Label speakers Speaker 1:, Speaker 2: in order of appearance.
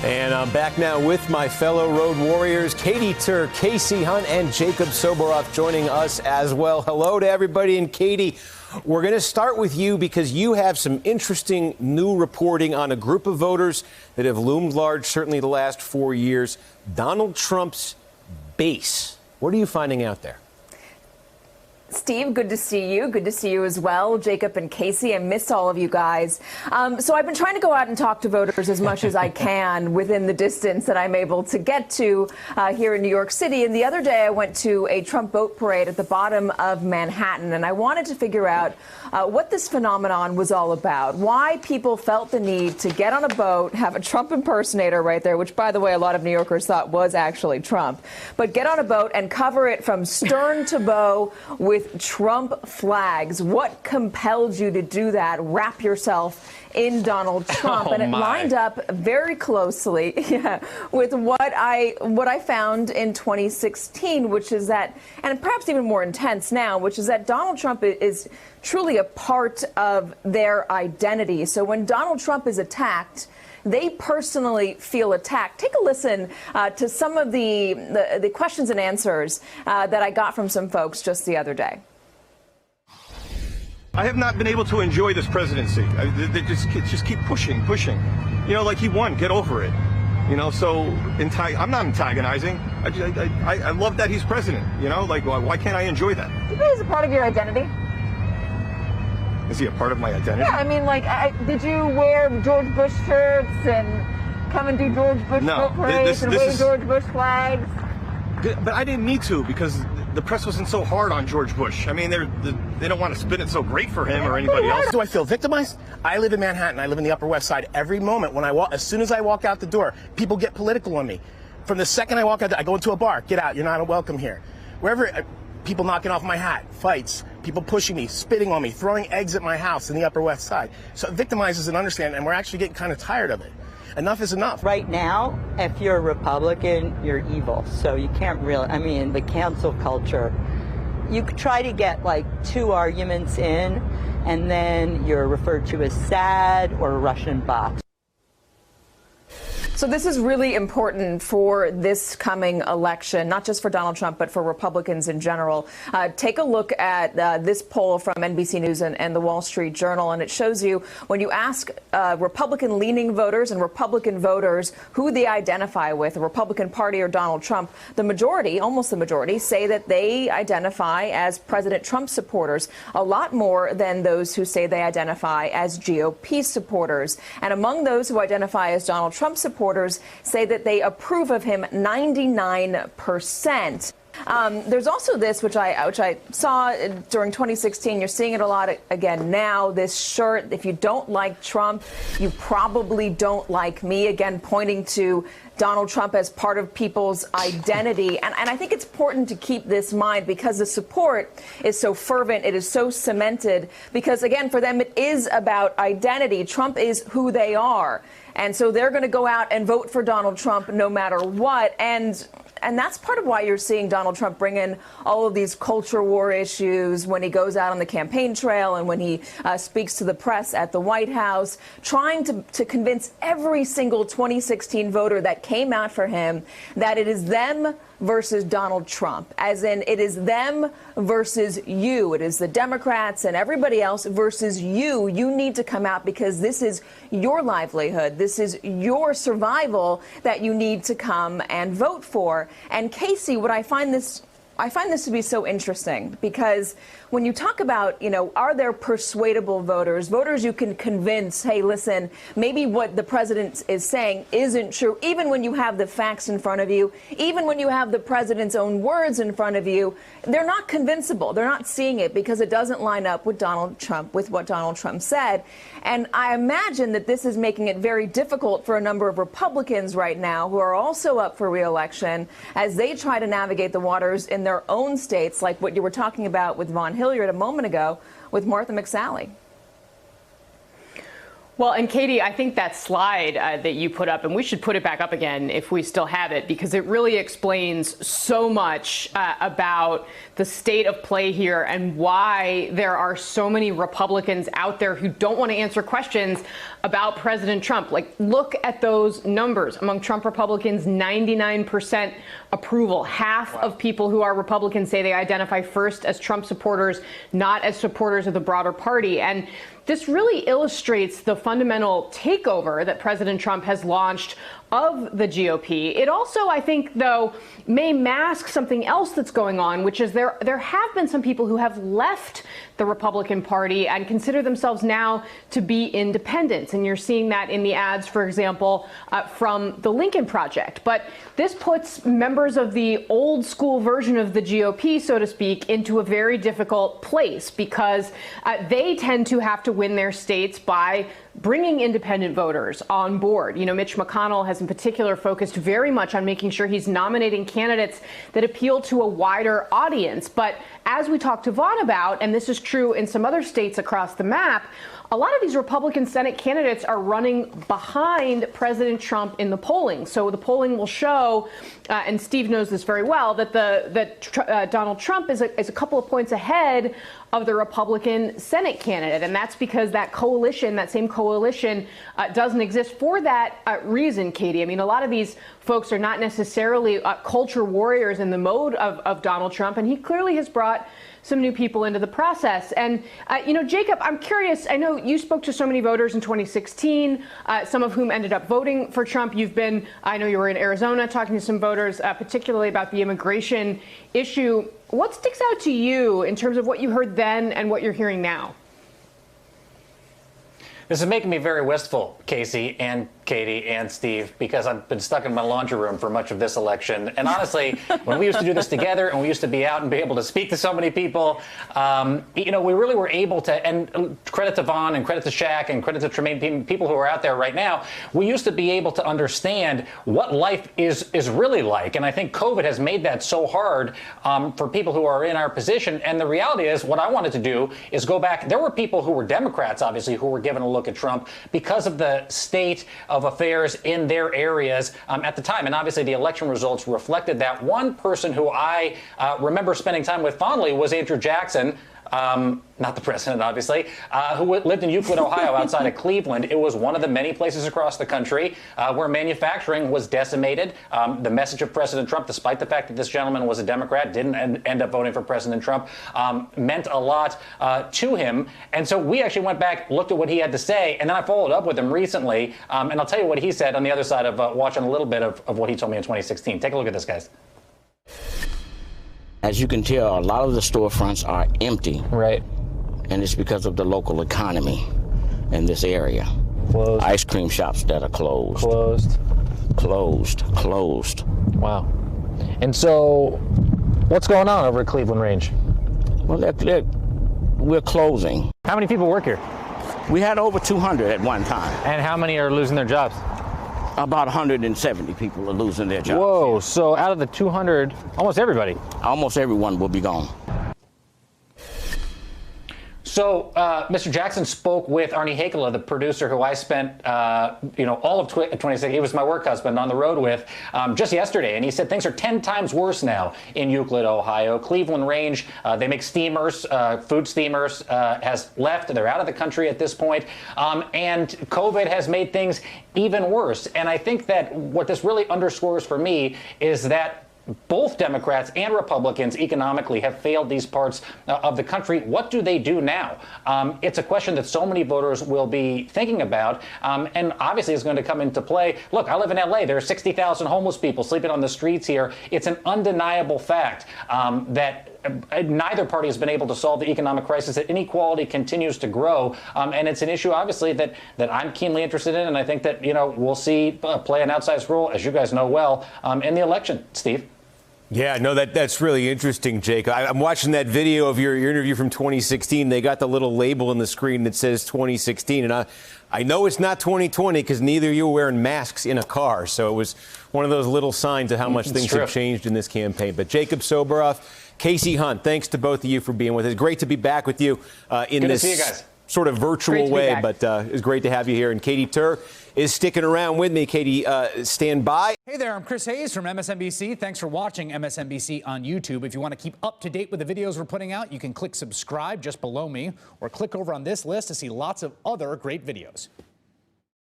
Speaker 1: And I'm back now with my fellow road warriors, Katie Tur, Casey Hunt, and Jacob Soboroff joining us as well. Hello to everybody. And Katie, we're going to start with you because you have some interesting new reporting on a group of voters that have loomed large, certainly the last 4 years. Donald Trump's base. What are you finding out there?
Speaker 2: Steve, good to see you. Good to see you as well. Jacob and Casey, I miss all of you guys. So I've been trying to go out and talk to voters as much as I can within the distance that I'm able to get to here in New York City. And the other day I went to a Trump boat parade at the bottom of Manhattan, and I wanted to figure out what this phenomenon was all about, why people felt the need to get on a boat, have a Trump impersonator right there, which, by the way, a lot of New Yorkers thought was actually Trump, but get on a boat and cover it from stern to bow with Trump flags. What compelled you to do that? Wrap yourself in Donald Trump, and it lined up very closely with what I found in 2016, which is that, and perhaps even more intense now, which is that Donald Trump is truly a part of their identity. So when Donald Trump is attacked, they personally feel attacked. Take a listen to some of the questions and answers that I got from some folks just the other day.
Speaker 3: I have not been able to enjoy this presidency. They just keep pushing. You know, like he won. Get over it. You know, so I'm not antagonizing. I love that he's president. You know, like why can't I enjoy that?
Speaker 2: Do you think he's a part of your identity?
Speaker 3: Is he a part of my identity?
Speaker 2: Yeah, I mean, like, did you wear George Bush shirts and come and do George Bush parades and wave George Bush flags?
Speaker 3: But I didn't need to because the press wasn't so hard on George Bush. I mean, they don't want to spin it so great for him or anybody else.
Speaker 4: Do I feel victimized? I live in Manhattan. I live in the Upper West Side. Every moment when I walk, as soon as I walk out the door, people get political on me. From the second I walk out, I go into a bar. Get out. You're not welcome here. Wherever, people knocking off my hat, fights, people pushing me, spitting on me, throwing eggs at my house in the Upper West Side. So victimized is an understatement, and we're actually getting kind of tired of it. Enough is enough.
Speaker 5: Right now, if you're a Republican, you're evil. So you can't really, I mean, the cancel culture, you could try to get like 2 arguments in, and then you're referred to as sad or a Russian bot.
Speaker 2: So this is really important for this coming election, not just for Donald Trump, but for Republicans in general. Take a look at this poll from NBC News and the Wall Street Journal, and it shows you when you ask Republican-leaning voters and Republican voters who they identify with, the Republican Party or Donald Trump, the majority, almost the majority, say that they identify as President Trump supporters, a lot more than those who say they identify as GOP supporters. And among those who identify as Donald Trump supporters, say that they approve of him 99%. There's also this, which I saw during 2016. You're seeing it a lot again now. This shirt, if you don't like Trump, you probably don't like me. Again, pointing to Donald Trump as part of people's identity. And I think it's important to keep this in mind because the support is so fervent. It is so cemented because, again, for them, it is about identity. Trump is who they are. And so they're going to go out and vote for Donald Trump no matter what. And that's part of why you're seeing Donald Trump bring in all of these culture war issues when he goes out on the campaign trail and when he speaks to the press at the White House, trying to convince every single 2016 voter that came out for him that it is them versus Donald Trump, as in it is them versus you. It is the Democrats and everybody else versus you. You need to come out because this is your livelihood. This is your survival that you need to come and vote for. And Casey, I find this to be so interesting because when you talk about, are there persuadable voters you can convince, hey, listen, maybe what the president is saying isn't true, even when you have the facts in front of you, even when you have the president's own words in front of you, they're not convincible. They're not seeing it because it doesn't line up with with what Donald Trump said. And I imagine that this is making it very difficult for a number of Republicans right now who are also up for re-election as they try to navigate the waters in their own states, like what you were talking about with Von Hilliard a moment ago with Martha McSally.
Speaker 6: Well, and Katie, I think that slide that you put up, and we should put it back up again if we still have it, because it really explains so much about the state of play here and why there are so many Republicans out there who don't want to answer questions about President Trump. Like, look at those numbers. Among Trump Republicans, 99% approval. Half of people who are Republicans say they identify first as Trump supporters, not as supporters of the broader party. And this really illustrates the fundamental takeover that President Trump has launched of the GOP. It also, I think, though, may mask something else that's going on, which is there have been some people who have left the Republican Party and consider themselves now to be independents. And you're seeing that in the ads, for example, from the Lincoln Project. But this puts members of the old school version of the GOP, so to speak, into a very difficult place because they tend to have to win their states by bringing independent voters on board. You know, Mitch McConnell has in particular focused very much on making sure he's nominating candidates that appeal to a wider audience. But as we talked to Vaughn about, and this is true in some other states across the map, a lot of these Republican Senate candidates are running behind President Trump in the polling. So the polling will show, and Steve knows this very well, that Donald Trump is a couple of points ahead of the Republican Senate candidate. And that's because that coalition, that same coalition, doesn't exist for that reason, Katie. I mean, a lot of these folks are not necessarily culture warriors in the mode of Donald Trump, and he clearly has brought some new people into the process. And, Jacob, I'm curious. I know you spoke to so many voters in 2016, some of whom ended up voting for Trump. I know you were in Arizona talking to some voters, particularly about the immigration issue. What sticks out to you in terms of what you heard then and what you're hearing now?
Speaker 7: This is making me very wistful, Casey and Katie and Steve, because I've been stuck in my laundry room for much of this election. And honestly, when we used to do this together and we used to be out and be able to speak to so many people, we really were able to, and credit to Vaughn and credit to Shaq and credit to Tremaine, people who are out there right now, we used to be able to understand what life is really like. And I think COVID has made that so hard for people who are in our position. And the reality is, what I wanted to do is go back. There were people who were Democrats, obviously, who were given a look at Trump because of the state of affairs in their areas at the time. And obviously the election results reflected that. One person who I remember spending time with fondly was Andrew Jackson, not the president, obviously, who lived in Euclid, Ohio, outside of Cleveland. It was one of the many places across the country where manufacturing was decimated. The message of President Trump, despite the fact that this gentleman was a Democrat, didn't end up voting for President Trump, meant a lot to him. And so we actually went back, looked at what he had to say, and then I followed up with him recently. And I'll tell you what he said on the other side of watching a little bit of what he told me in 2016. Take a look at this, guys.
Speaker 8: As you can tell, a lot of the storefronts are empty.
Speaker 7: Right.
Speaker 8: And it's because of the local economy in this area.
Speaker 7: Closed.
Speaker 8: Ice cream shops that are closed. Closed.
Speaker 9: Wow. And so, what's going on over at Cleveland Range?
Speaker 8: Well, we're closing.
Speaker 9: How many people work here?
Speaker 8: We had over 200 at one time.
Speaker 9: And how many are losing their jobs?
Speaker 8: About 170 people are losing their jobs.
Speaker 9: Whoa, so out of the 200, almost everybody.
Speaker 8: Almost everyone will be gone.
Speaker 7: So Mr. Jackson spoke with Arnie Hakela, the producer who I spent, all of 2016. He was my work husband on the road with just yesterday. And he said things are 10 times worse now in Euclid, Ohio. Cleveland Range, they make steamers, food steamers, has left. They're out of the country at this point. And COVID has made things even worse. And I think that what this really underscores for me is that both Democrats and Republicans economically have failed these parts of the country. What do they do now? It's a question that so many voters will be thinking about, and obviously is going to come into play. Look, I live in L.A. There are 60,000 homeless people sleeping on the streets here. It's an undeniable fact that neither party has been able to solve the economic crisis, that inequality continues to grow. And it's an issue, obviously, that I'm keenly interested in. And I think that, we'll see play an outsized role, as you guys know well, in the election. Steve?
Speaker 1: Yeah, no, that's really interesting, Jake. I'm watching that video of your interview from 2016. They got the little label on the screen that says 2016. And I know it's not 2020 because neither of you were wearing masks in a car. So it was one of those little signs of how much things have changed in this campaign. But Jacob Soboroff, Casey Hunt, thanks to both of you for being with us. Great to be back with you in
Speaker 7: Good
Speaker 1: this
Speaker 7: to see you guys.
Speaker 1: sort of virtual way, but it's great to have you here. And Katy Tur is sticking around with me. Katy, stand by.
Speaker 10: Hey there, I'm Chris Hayes from MSNBC. Thanks for watching MSNBC on YouTube. If you want to keep up to date with the videos we're putting out, you can click subscribe just below me or click over on this list to see lots of other great videos.